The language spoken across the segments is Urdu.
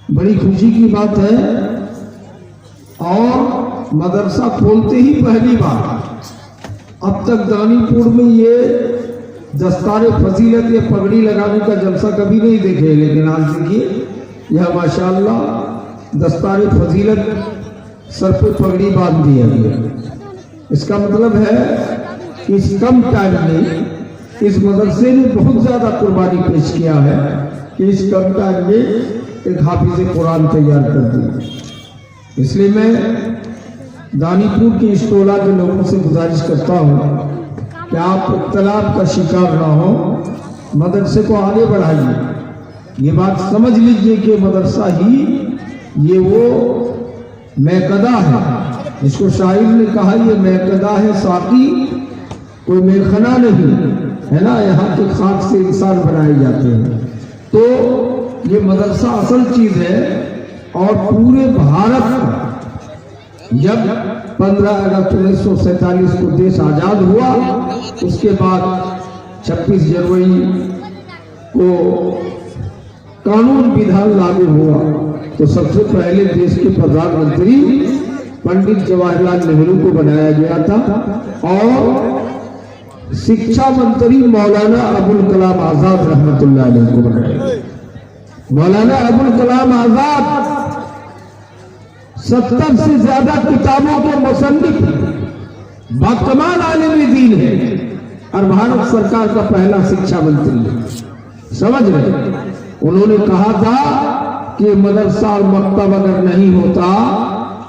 بڑی خوشی کی بات ہے، اور مدرسہ کھولتے ہی پہلی بار اب تک دانی پور میں یہ دستار فضیلت یا پگڑی لگانے کا جلسہ کبھی نہیں دیکھے، لیکن آج دیکھیے یہ ماشاءاللہ دستار فضیلت سر پہ پگڑی باندھ دی ہے۔ اس کا مطلب ہے کہ اس کم ٹائم میں اس مدرسے نے بہت زیادہ قربانی پیش کیا ہے کہ اس کم ٹائم میں ایک حافظ قرآن تیار کر دی۔ اس لیے میں دانی پور کے اس ٹولہ کے لوگوں سے گزارش کرتا ہوں کہ آپ اختلاف کا شکار نہ ہو، مدرسے کو آگے بڑھائیے۔ یہ بات سمجھ لیجئے کہ مدرسہ ہی یہ وہ میکدہ ہے، اس کو شاعر نے کہا یہ میکدہ ہے ساقی، کوئی میخانہ نہیں ہے نا، یہاں کے خاک سے انسان بنائے جاتے ہیں۔ تو یہ مدرسہ اصل چیز ہے، اور پورے بھارت کا جب 15 اگست 1947 کو دیش آزاد ہوا، اس کے بعد 26 جنوری کو قانون بدھان لاگو ہوا، تو سب سے پہلے دیش کے پردھان منتری پنڈت جواہر لال نہرو کو بنایا گیا تھا، اور شکشا منتری مولانا ابوالکلام آزاد رحمۃ اللہ علیہ کو بنایا گیا۔ مولانا ابوالکلام آزاد 70 سے زیادہ کتابوں کے مصنف باکمال عالم دین ہے، اور بھارت سرکار کا پہلا شکشا منتری ہے۔ سمجھ رہے؟ انہوں نے کہا تھا کہ مدرسہ اور مکتب اگر نہیں ہوتا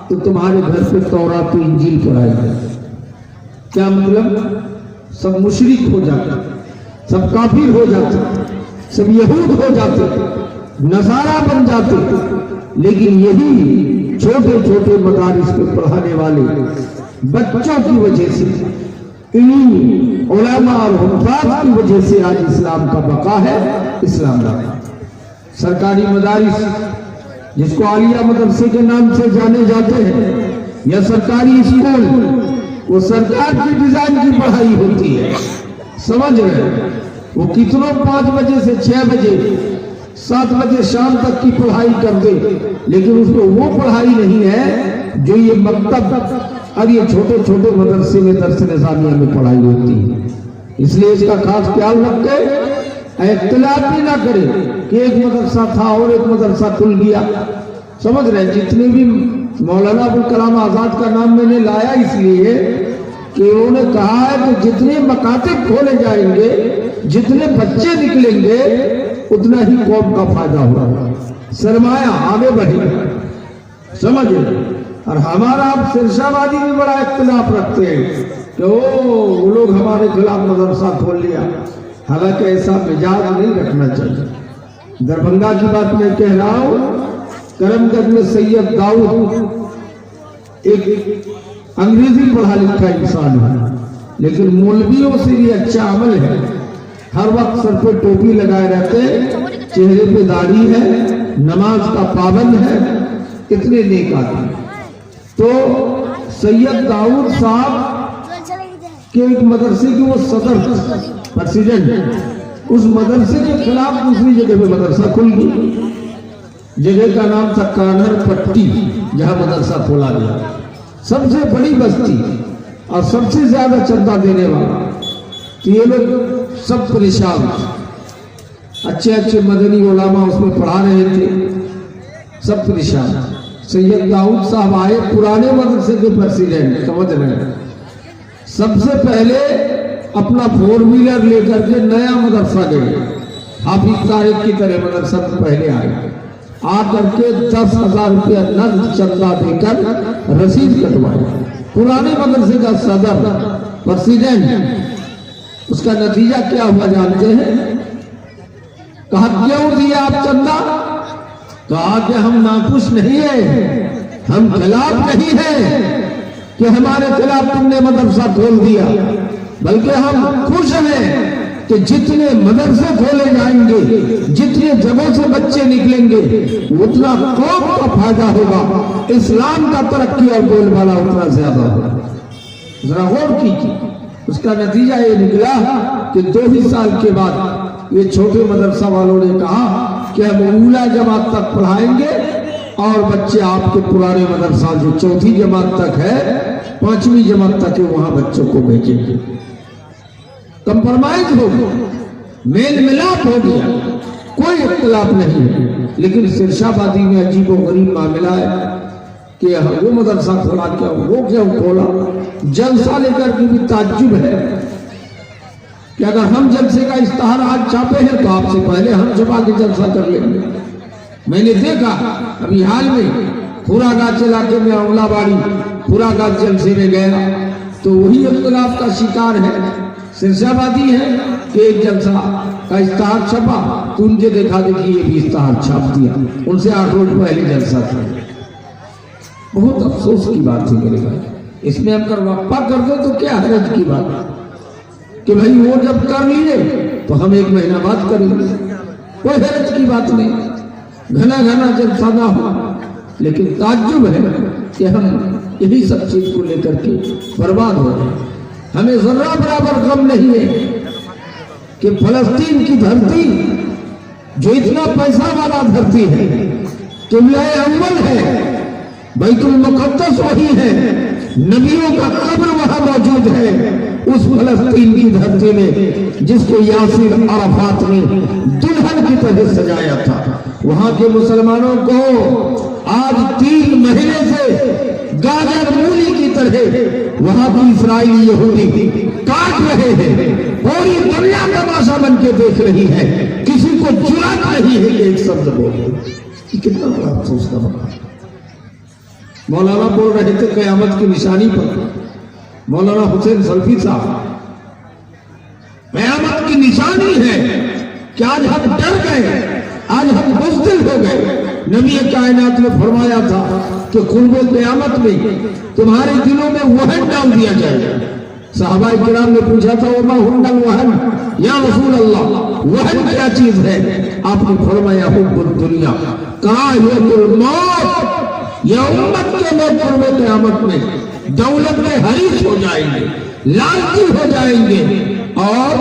تو تمہارے گھر پہ تورات و انجیل پڑھائی جائے۔ کیا مطلب؟ سب مشرک ہو جاتے، سب کافر ہو جاتے، سب یہود ہو جاتے، نصارہ بن جاتے، لیکن یہی چھوٹے چھوٹے مدارس میں پڑھانے والے بچوں کی وجہ سے، انہی علماء اور حفاظ کی وجہ سے آج اسلام کا بقا ہے، اسلام کا۔ سرکاری مدارس جس کو عالیہ مدرسے کے نام سے جانے جاتے ہیں، یا سرکاری اسکول، وہ سرکار کی ڈیزائن کی پڑھائی ہوتی ہے۔ سمجھ رہے؟ وہ کتنوں 5 بجے سے 6 بجے 7 بجے شام تک کی پڑھائی کر دے، لیکن اس کو وہ پڑھائی نہیں ہے جو یہ مکتب اور یہ چھوٹے چھوٹے مدرسے میں درس نظامیہ میں پڑھائی ہوتی ہے۔ اس لیے اس کا خاص خیال رکھے، اختلاف بھی نہ کرے کہ ایک مدرسہ تھا اور ایک مدرسہ کھل گیا۔ سمجھ رہے؟ جتنے بھی مولانا ابوالکلام آزاد کا نام میں نے لایا اس لیے کہ انہوں نے کہا ہے کہ جتنے مکاتب کھولے جائیں گے، جتنے بچے نکلیں گے، اتنا ہی قوم کا فائدہ ہوگا، سرمایہ آگے بڑھے گا۔ سمجھ رہے؟ اور ہمارا آپ شرشا بادی میں بڑا اختلاف رکھتے ہیں کہ وہ لوگ ہمارے خلاف مدرسہ کھول لیا، حالانکہ ایسا مزاج نہیں رکھنا چاہیے۔ دربھنگا کی بات میں کہہ رہا ہوں، کرم گنج میں سید داؤد ایک انگریزی پڑھا لکھا انسان ہے، لیکن مولویوں سے بھی اچھا عمل ہے، ہر وقت سر پہ ٹوپی لگائے رہتے، چہرے پہ داڑھی ہے، نماز کا پابند ہے، اتنے نیک آدمی۔ تو سید داؤد صاحب کے ایک مدرسے کے وہ صدر پریزیڈنٹ، اس مدرسے کے خلاف دوسری جگہ پہ مدرسہ کھل گیا۔ جگہ کا نام تھا کانہر پٹی، جہاں مدرسہ کھولا گیا، سب سے بڑی بستی اور سب سے زیادہ چندہ دینے والا۔ تو یہ لوگ سب پریشان، اچھے اچھے مدنی علماء اس میں پڑھا رہے تھے، سب پریشان۔ سید داؤد صاحب آئے، پرانے مدرسے کے پریزیڈنٹ، سمجھ رہے ہیں، سب سے پہلے اپنا 4 ویلر لے کر کے نیا مدرسہ گئے، حافظ صاحب کی طرح مدرسہ پہلے آئے، آ کر کے 10,000 روپیہ نقد چندہ دے کر رسید کٹوائے۔ پرانے مدرسے کا صدر پریزیڈنٹ، اس کا نتیجہ کیا ہوا جانتے ہیں؟ کہا کیوں دیا آپ چندہ؟ کہا کہ ہم ناخوش نہیں ہیں، ہم خلاف نہیں ہیں کہ ہمارے خلاف تم نے مدرسہ کھول دیا، بلکہ ہم خوش ہیں کہ جتنے مدرسے کھولے جائیں گے، جتنے جگہوں سے بچے نکلیں گے، اتنا قوم کا فائدہ ہوگا، اسلام کا ترقی اور بول بالا اتنا زیادہ ہوگا۔ ذرا غور کیجیے، اس کا نتیجہ یہ نکلا کہ 2 ہی سال کے بعد یہ چھوٹے مدرسہ والوں نے کہا کہ کہ ہم اولا جماعت تک پڑھائیں گے اور بچے آپ کے پرانے مدرسہ جو چوتھی جماعت تک ہے 5ویں جماعت تک ہے وہاں بچوں کو بھیجیں گے. کمپرمائز ہو گیا, میل ملاپ ہو گیا, کوئی اختلاف نہیں ہے. لیکن سرشا بادی میں عجیب و غریب معاملہ ہے کہ وہ مدرسہ کھولا کیا, وہ کیا کھولا. جلسہ لے کر کے بھی تعجب ہے کہ اگر ہم جلسے کا اشتہار آج چھاپے ہیں تو آپ سے پہلے ہم چھپا کے جلسہ کر لیں گے. میں نے دیکھا ابھی حال میں پورا گاچھ علاقے میں اولا باڑی پورا گاچھ جلسے میں گیا تو وہی اختلاف کا شکار ہے. سرسہ بادی ہے کہ ایک جلسہ کا اشتہار چھپا تو ان کے دیکھا دیکھی یہ بھی اشتہار چھاپ دیا, ان سے 8 روز پہلے جلسہ تھا. بہت افسوس کی بات تھی میرے بھائی. اس میں اگر وقفہ کر دو تو کیا حرج کی بات کہ بھائی وہ جب کر لیے تو ہم 1 مہینہ بعد کریں گے, کوئی حرج کی بات نہیں. گھنا گھنا جلسہ نہ ہو, لیکن تعجب ہے کہ ہم یہی سب چیز کو لے کر کے برباد ہو رہے ہیں. ہمیں ذرہ برابر غم نہیں ہے کہ فلسطین کی دھرتی جو اتنا پیسہ والا دھرتی ہے, قبلہ اول ہے, بیت المقدس وہی ہے, نبیوں کا قبر وہاں موجود ہے, اس فلسطین کی دھرتی میں جس کو یاسر عرفات نے دلہن کی طرح سجایا تھا, وہاں کے مسلمانوں کو آج 3 مہینے سے گاجر مولی کی طرح وہاں کی اسرائیلی یہودی کاٹ رہے ہیں. پوری دنیا تماشا بن کے دیکھ رہی ہے, کسی کو جرأت نہیں ہے کہ ایک شبد بولے. یہ کتنا بڑا افسوس کا بات. مولانا بول رہے تھے قیامت کی نشانی پر, مولانا حسین سلفی صاحب, قیامت کی نشانی ہے کہ آج ہم ڈر گئے, آج ہم بزدل ہو گئے. نبی کائنات نے فرمایا تھا کہ قرب قیامت میں تمہارے دلوں میں وہن ڈال دیا جائے گا. صحابہ کرام نے پوچھا تھا وما ہن الوہن یا رسول اللہ, وہن کیا چیز ہے؟ آپ نے فرمایا حب الدنیا کراہیت الموت. یہ امت کے لوگ قرب قیامت میں دولت میں حریص ہو جائیں گے, لالچی ہو جائیں گے اور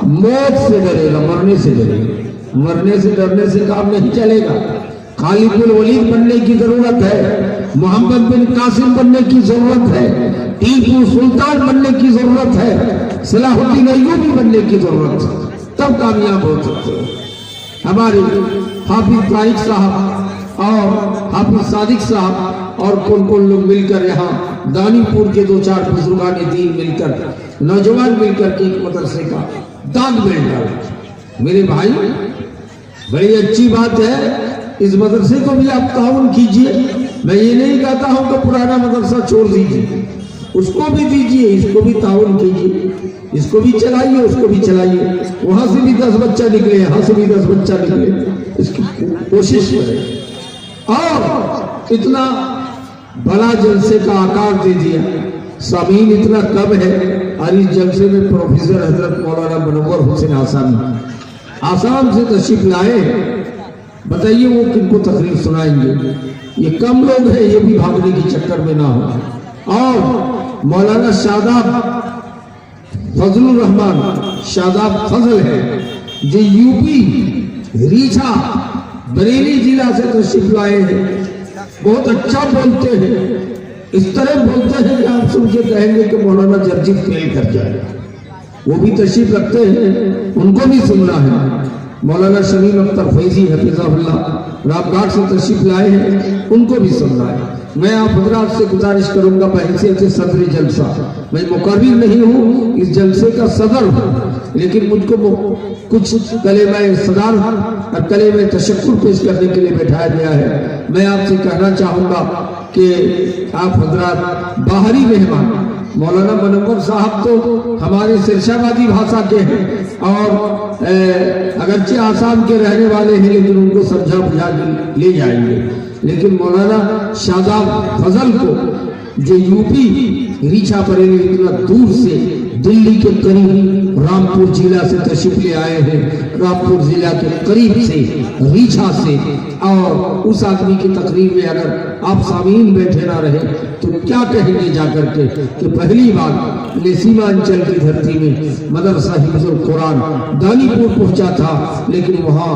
موت سے ڈرے گا, مرنے سے ڈرے گا. مرنے سے ڈرنے سے کام نہیں چلے گا. خالد الولید بننے کی ضرورت ہے, محمد بن قاسم بننے کی ضرورت ہے, ٹیپو سلطان بننے کی ضرورت ہے, صلاح الدین ایوبی بننے کی ضرورت ہے, تب کامیاب ہو سکتے ہیں. ہمارے حافظ طارق صاحب اور حافظ صادق صاحب اور کون لوگ مل کر یہاں دانی پور کے 2-4 بزرگان دین مل کر, نوجوان مل کر کے ایک مدرسے کا داغ بیٹھ ڈالا. میرے بھائی بڑی اچھی بات ہے, اس مدرسے کو بھی آپ تعاون کیجئے. میں یہ نہیں کہتا ہوں کہ پرانا مدرسہ چھوڑ دیجئے, اس کو بھی دیجئے, اس کو بھی تعاون کیجئے, اس کو بھی چلائیے, اس کو بھی چلائیے. وہاں سے بھی 10 بچہ نکلے, یہاں سے بھی 10 بچہ نکلے, اس کی کوشش کریں. اور اتنا بڑا جلسے کا آکار دے دیا, سامعین اتنا کم ہے. اور اس جلسے میں پروفیسر حضرت مولانا منور حسین آسام سے تشریف لائے. بتائیے وہ کن کو تقریر سنائیں گے؟ یہ کم لوگ ہیں, یہ بھی بھاگنے کی چکر میں نہ ہو. اور مولانا شاداب فضل الرحمان شاداب فضل ہے جو یوپی ریچھا بریلی ضلع سے تشریف لائے ہیں. بہت اچھا بولتے ہیں, اس طرح بولتے ہیں کہ آپ سن کے کہیں گے کہ مولانا جرجیت فیل کر جائے. وہ بھی تشریف رکھتے ہیں, ان کو بھی سننا ہے. مولانا شمیم اختر فیضی حفظہ اللہ راب گھاٹ سے تشریف لائے ہیں, ان کو بھی سننا ہے. میں آپ حضرات سے گزارش کروں گا بحیثیت صدر جلسہ, میں مقرر نہیں ہوں, اس جلسے کا صدر ہوں, لیکن مجھ کو کچھ کلمہ صدارت اور کلمہ تشکر پیش کرنے کے لیے بیٹھایا گیا ہے. میں آپ سے کہنا چاہوں گا کہ آپ حضرات باہری مہمان, مولانا منور صاحب تو ہمارے سرشا بادی بھاشا کے ہیں اور اگرچہ آسام کے رہنے والے ہیں, لیکن ان کو سمجھا بجھا لے جائیں گے. لیکن مولانا شاداب فضل کو جو یوپی ریچھا بریلی اتنا دور سے دلی کے قریب رامپور ضلع سے تشریف لے آئے ہیں, رامپور ضلع کے قریب سے ریچھا سے, اور اس آدمی کی تقریر میں اگر آپ سامعین بیٹھے نہ رہے تو کیا کہیں گے جا کر کے کہ پہلی بار سیمانچل کی دھرتی میں مدرسہ حفظ القرآن دانی پور پہنچا تھا, لیکن وہاں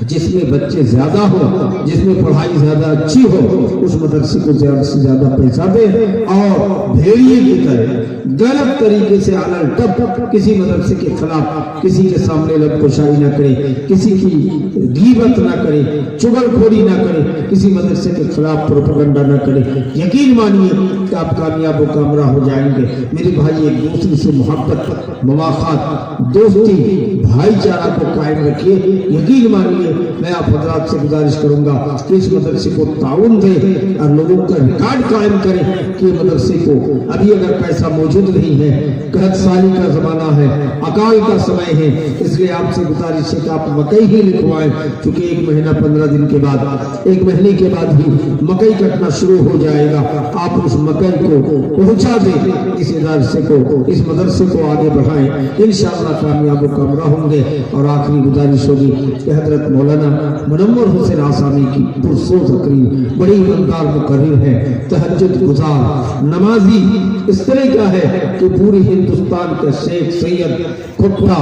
جس میں بچے زیادہ ہو، جس میں پڑھائی زیادہ اچھی ہو، اس مدرسے کو زیادہ سے زیادہ پیسہ دے، اور بھیڑیے کی طرح غلط طریقے سے علل ٹپ کسی مدرسے کے خلاف کسی کے سامنے لب کشائی نہ کرے، کسی کی غیبت نہ کرے، چغل خوری نہ کرے، کسی مدرسے کے خلاف پروپیگنڈا نہ کرے۔ یقین مانیے کہ آپ کامیاب و کامرا ہو جائیں گے۔ میرے بھائی، ایک دوسرے سے محبت، مواخات، دوستی، بھائی چارہ کو قائم رکھیے۔ یقین مانیے میں آپ حضرات سے گزارش کروں گا کہ اس مدرسے کو تعاون دیں اور لوگوں کا ریکارڈ قائم کریں کہ مدرسے کو ابھی اگر پیسہ موجود نہیں ہے، قحط سالی کا زمانہ ہے، اکال کا سمے ہے، اس لیے آپ سے گزارش ہے کہ آپ مکئی ہی لکھوائیں، کیونکہ 1 مہینہ 15 دن کے بعد، 1 مہینے کے بعد ہی مکئی کٹنا شروع ہو جائے گا۔ آپ اس مکئی کو پہنچا دیں، اس مدرسے کو، اس مدرسے کو آگے بڑھائیں، انشاءاللہ کامیاب و کامرا ہوں گے۔ اور آخری گزارش ہوگی کہ حضرت مولانا منور حسین آسامی کی پرسوز تقریر، بڑی ایماندار مقرر ہے، تہجد گزار، نمازی، اس طرح کا ہے کہ پوری ہندوستان کے شیخ سید کھٹا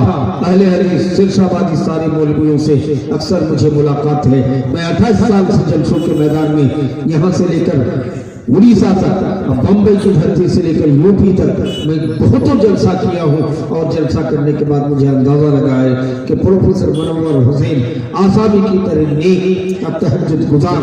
اہل حدیث سرش آبادی سارے مولویوں سے اکثر مجھے ملاقات ہے۔ میں 28 سال سے جلسوں کے میدان میں یہاں سے لے کر اڑیسہ تک، بمبئی کی دھرتی سے لے کر یوپی تک میں بہتوں جلسہ کیا ہوں، اور جلسہ کرنے کے بعد مجھے اندازہ لگا ہے کہ پروفیسر منور حسین آسامی کی طرح نیک اور تہجد گزار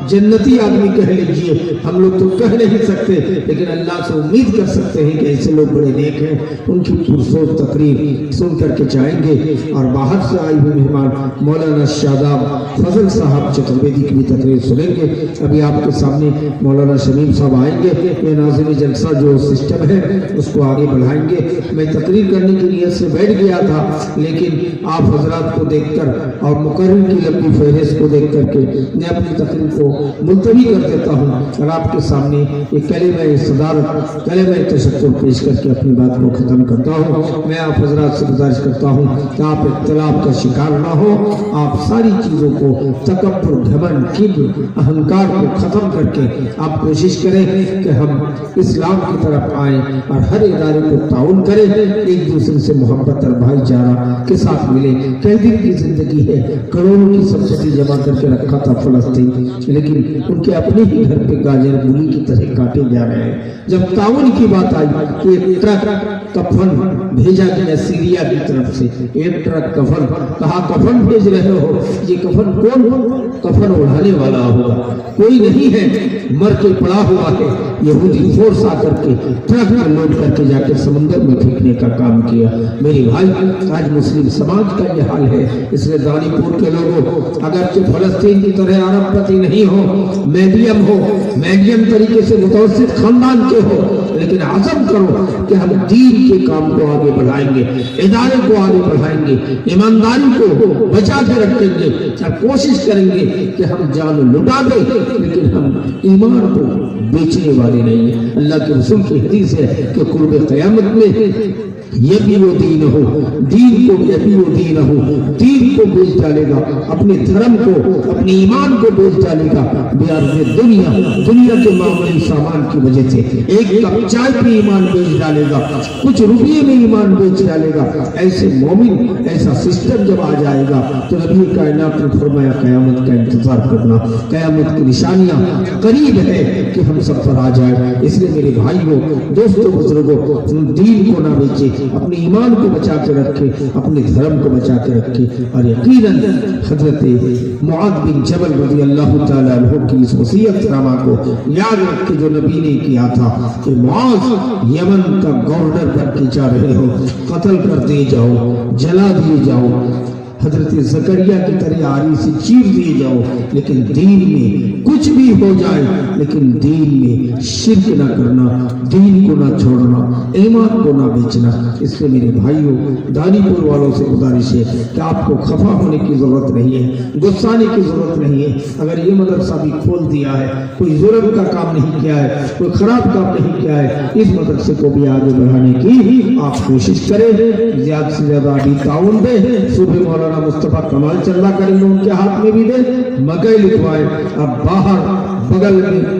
جنتی آدمی کہہ لیجئے، ہم لوگ تو کہہ نہیں سکتے، لیکن اللہ سے امید کر سکتے ہیں کہ ایسے لوگ بڑے نیک ہیں۔ ان کی پرسوز تقریر سن کر کے جائیں گے، اور باہر سے آئی ہوئی مہمان مولانا شاداب فضل صاحب چترویدی کی بھی تقریر سنیں گے۔ ابھی آپ کے سامنے مولانا شمیم صاحب آئیں گے، یہ ناظرین جلسہ جو سسٹم ہے اس کو آگے بڑھائیں گے۔ میں تقریر کرنے کی نیت سے بیٹھ گیا تھا، لیکن آپ حضرات کو دیکھ کر اور مقرر کی لمبی فہرست کو دیکھ کر کے میں اپنی تقریر کو ملتوی کر دیتا ہوں، اور آپ کے سامنے ایک کلمہ صدارت، کلمہ تشکر پیش کر کے اپنی بات کو ختم کرتا ہوں۔ میں آپ حضرات سے گزارش کرتا ہوں کہ آپ اختلاف کا شکار نہ ہو، آپ ساری چیزوں کو، تکبر، گھمنڈ، کبر، اہنکار کو ختم کر کے آپ کوشش کریں کہ ہم اسلام کی طرف آئیں اور ہر ادارے کو تعاون کریں، ایک دوسرے سے محبت اور بھائی چارہ کے ساتھ ملیں۔ کئی دن کی زندگی ہے، کروڑوں کی سبسڈی جمع کر کے رکھا تھا فلسطین، لیکن ان کے اپنے ہی گھر پہ گاجر مولی کی طرح کاٹے جا رہے ہیں۔ جب تعاون کی بات آئی کہ ایک ٹرک کفن بھیجا گیا سیریا کی طرف سے، ایک ٹرک کفن، کہا کفن بھیج رہے ہو، یہ کفن کون ہو؟ کفن اڑانے والا ہوگا، کوئی نہیں ہے، مر کے پڑا ہوا ہے۔ یہودی فورس آ کر کے ٹرک میں لوڈ کر کے جا کے سمندر میں پھینکنے کا کام کیا۔ میرے بھائی، آج مسلم سماج کا یہ حال ہے، اس لیے دانی پور کے لوگوں، اگرچہ فلسطین کی طرح عرب پتی نہیں ہو، میڈیم طریقے سے متوسط خاندان کے ہو، لیکن عزم کرو کہ ہم دین کے کام کو آگے بڑھائیں گے، ادارے کو آگے بڑھائیں گے، ایمانداری کو بچا کے رکھیں گے، اور کوشش کریں گے کہ ہم جان لٹا دیں لیکن ہم ایمان کو بیچنے والے نہیں ہیں۔ اللہ کے رسول کی حدیث ہے کہ قرب قیامت میں یبیع دینہ، دین کو یبیع دینہ، دین کو بیچ ڈالے گا، اپنے دھرم کو، اپنے ایمان کو بیچ ڈالے گا، بیارض دنیا، دنیا کے معمولی سامان کی وجہ سے ایک کپ چائے پہ ایمان بیچ ڈالے گا، کچھ روپیے میں ایمان بیچ ڈالے گا۔ ایسے مومن، ایسا سسٹم جب آ جائے گا تو نبی کائنات نے فرمایا قیامت کا انتظار کرنا، قیامت کی نشانیاں قریب ہے کہ ہم سب پر آ جائے۔ اس لیے میرے بھائیوں، دوستوں، بزرگوں، دین کو نہ بیچے، اپنے ایمان کو بچا کے رکھے، اپنے دھرم کو بچا کے رکھے، اور یقیناً حضرت معاذ بن جبل رضی اللہ تعالیٰ عنہ کی اس وصیت نامہ کو یاد رکھ کے جو نبی نے کیا تھا کہ معاذ یمن کا گورنر بن کے جا رہے ہو، قتل کر دیے جاؤ، جلا دیے جاؤ، حضرت زکریا کی طرح آری سے چیر دیے جاؤ، لیکن دین میں کچھ بھی ہو جائے، لیکن دین میں شرک نہ کرنا، دین کو نہ چھوڑنا، ایمان کو نہ بیچنا۔ اس لیے میرے بھائیوں، دانی پور والوں سے گزارش ہے کہ آپ کو خفا ہونے کی ضرورت نہیں ہے، غصانے کی ضرورت نہیں ہے۔ اگر یہ مدرسہ بھی کھول دیا ہے، کوئی ظلم کا کام نہیں کیا ہے، کوئی خراب کام نہیں کیا ہے، اس مدرسے کو بھی آگے بڑھانے کی آپ کوشش کریں، زیادہ سے زیادہ ابھی تعاون دیں۔ صبح مولانا مصطفیٰ کمال چلہ کریں، ان کے ہاتھ میں بھی دیں، مکئی لکھوائیں، اب باہر بغل میں